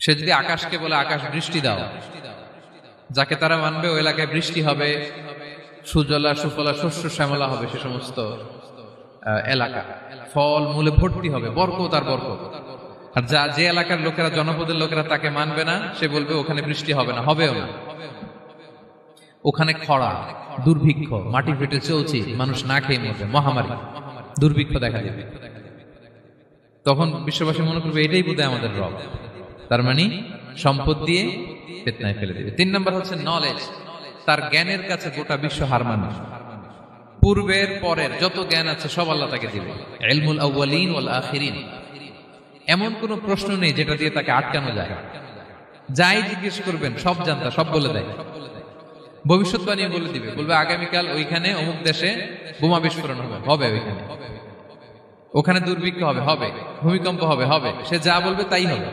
সে যদি আকাশকে বলে আকাশ বৃষ্টি দাও, যাকে তারা মানবে ওই এলাকায় বৃষ্টি হবে, সুজলা সুফলা শস্য শ্যামলা হবে, সে সমস্ত এলাকা ফল মূলে ভর্তি হবে, বরকত আর বরকত। আর যে এলাকার লোকেরা, জনপদের লোকেরা তাকে মানবে না, সে বলবে ওখানে বৃষ্টি হবে না, হবেও না, ওখানে খরা, দুর্ভিক্ষ, মাটি ফেটে চলছে, মানুষ না খেয়ে মরবে, মহামারী দুর্ভিক্ষ দেখা দেবে। তখন বিশ্ববাসী মনে করবে এটাই বোধহয় আমাদের রব। তার মানে সম্পদ দিয়ে ফিতনায় ফেলে দেবে। 3 নম্বর হচ্ছে নলেজ। তার জ্ঞানের কাছে গোটা বিশ্ব হার মানে। পূর্বের পরের যত জ্ঞান আছে সব আল্লাহ তাকে দিবে। ইলমুল আউয়ালিন ওয়াল আখিরিন, এমন কোন প্রশ্ন নেই যেটা দিয়ে তাকে আটকানো যায়। যাই জিজ্ঞেস করবেন সব জানতা, সব বলে দেয়। ভবিষ্যৎবাণী বলে দিবে, বলবে আগামীকাল ওইখানে অমুক দেশে বোমা বিস্ফোরণ হবে, হবে ওইখানে, ওখানে দুর্ভিক্ষ হবে, হবে ভূমিকম্প হবে, হবে। সে যা বলবে তাই হবে।